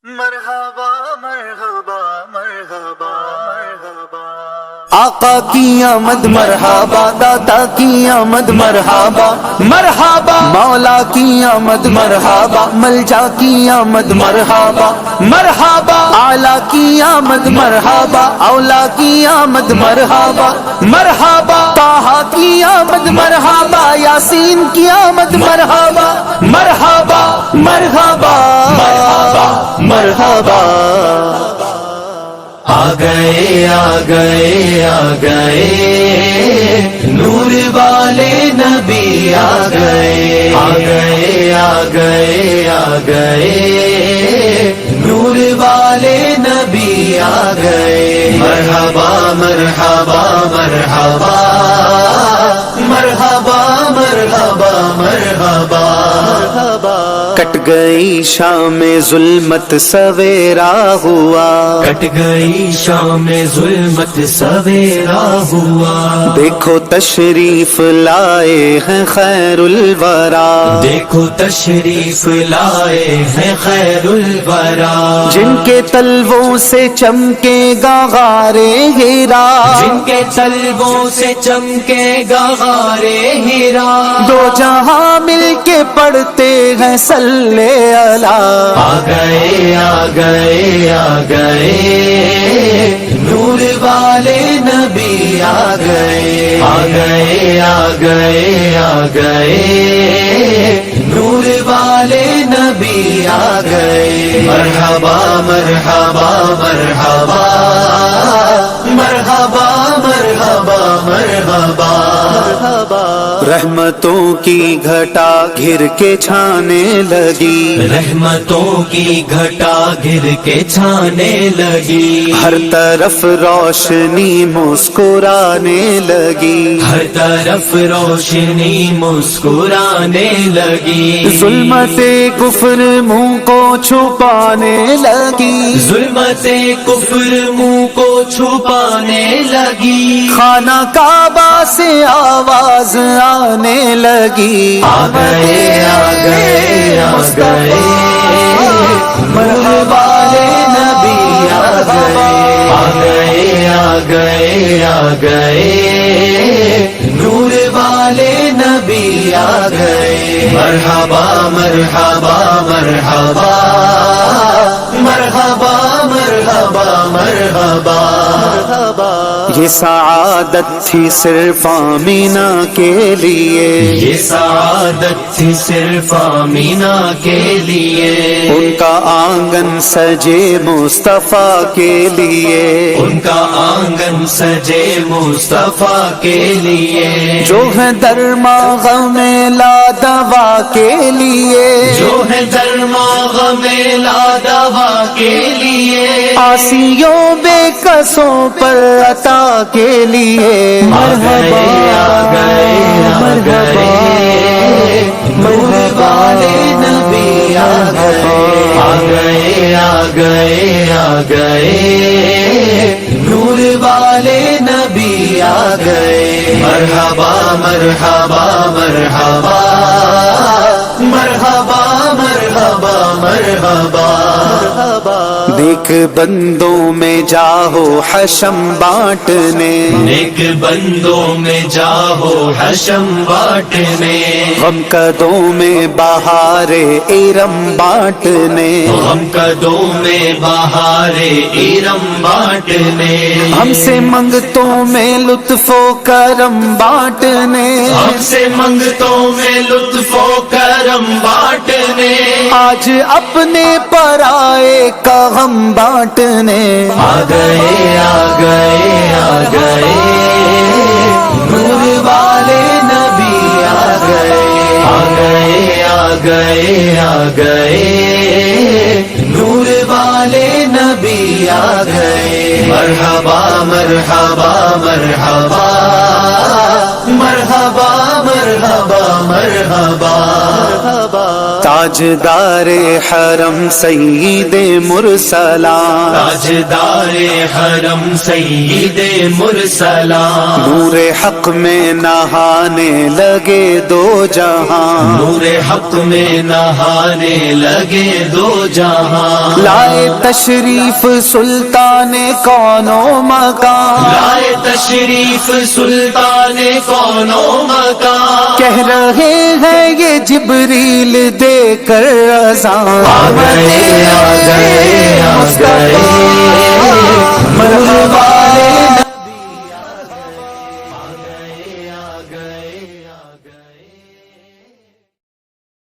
مرحبا مرحبا مرحبا مرحبا آقا کی آمد مرحبا، دادا کی آمد مرحبا مرحبا، مولا کی آمد مرحبا، ملجا کی آمد مرحبا مرحبا، اعلیٰ کی آمد مرحبا، اولا کی آمد مرحبا مرحبا، طٰہٰ کی آمد مرحبا، یاسین کی آمد مرحبا مرحبا مرحبا مرحبا۔ آ گئے آ گئے آ گئے نور والے نبی آ گئے آ گئے آ گئے آ گئے نور والے نبی آ گئے۔ مرحبا مرحبا مرحبا مرحبا مرحبا مرحبا۔ کٹ گئی شام ظلمت سویرا ہوا، کٹ گئی شام ظلمت سویرا ہوا، دیکھو تشریف لائے ہیں خیر الورا، دیکھو تشریف لائے ہیں خیر الورا، جن کے تلووں سے چمکے گا غار ہیرا، جن کے تلووں سے چمکے گا غار ہیرا، دو جہاں مل کے پڑھتے ہیں صلی اللہ۔ آ گئے آ گئے آ گئے نور والے نبی آ گئے آ گئے آ گئے آ گئے نور والے نبی آ گئے۔ مرحبا مرحبا مرحبا مرحبا مرحبا مرحبا۔ رحمتوں کی گھٹا گھر کے چھانے لگی، رحمتوں کی گھٹا گر کے چھانے لگی، ہر طرف روشنی مسکرانے لگی، ہر طرف روشنی مسکرانے لگی، ظلمت کفر منہ کو چھپانے لگی، ظلمت کفر منہ کو چھپانے لگی، خانہ کعبہ سے آواز آنے لگی۔ آ گئے آ گئے آ گئے نور والے نبی آ گئے آ گئے آ گئے آ گئے نور والے نبی آ گئے۔ مرحبا مرحبا مرحبا مرحبا مرحبا مرحبا۔ یہ سعادت تھی صرف آمینہ کے لیے، یہ سعادت تھی صرف آمینہ کے لیے، ان کا آنگن سجے مصطفیٰ کے لیے، ان کا آنگن سجے مصطفیٰ کے لیے، جو ہے درماغ میں لا دوا کے لیے، جو ہے درماغ میں لا دوا کے لیے، آسیوں بے کسوں پر عطا کے لیے۔ مرحبا آ گئے آ گئے نور والے نبی آ گئے آ گئے آ گئے آ گئے نور والے نبی آ گئے۔ مرحبا مرحبا مرحبا مرحبا مرحبا مرحبا۔ دیکھ بندوں میں جاہو حشم بانٹنے، نیک بندوں میں جاہو حشم بانٹنے، غم قدوں میں بہار ارم بانٹنے، غم قدوں میں بہار ارم بانٹنے، ہم سے منگتوں میں لطف و کرم بانٹنے، ہم سے منگتوں میں لطف و کرم بانٹنے، آج اپنے پرائے کا غم بانٹنے۔ آ گئے آ گئے آ گئے نور والے نبی آ گئے آ گئے آ گئے آ گئے نور والے نبی آ گئے۔ مرحبا مرحبا مرحبا مرحبا مرحبا مرحبا۔ تاجدار حرم سید مرسلان، تاجدار حرم سید مرسلان، نور حق میں نہانے لگے دو جہاں، نور حق میں نہانے لگے دو جہاں، لائے تشریف سلطان کون و مکان، لائے تشریف سلطان کون و مکان، کہہ رہے ہیں یہ جبریل دے کر اذان، آ گئے آ گئے آ گئے، مرحبا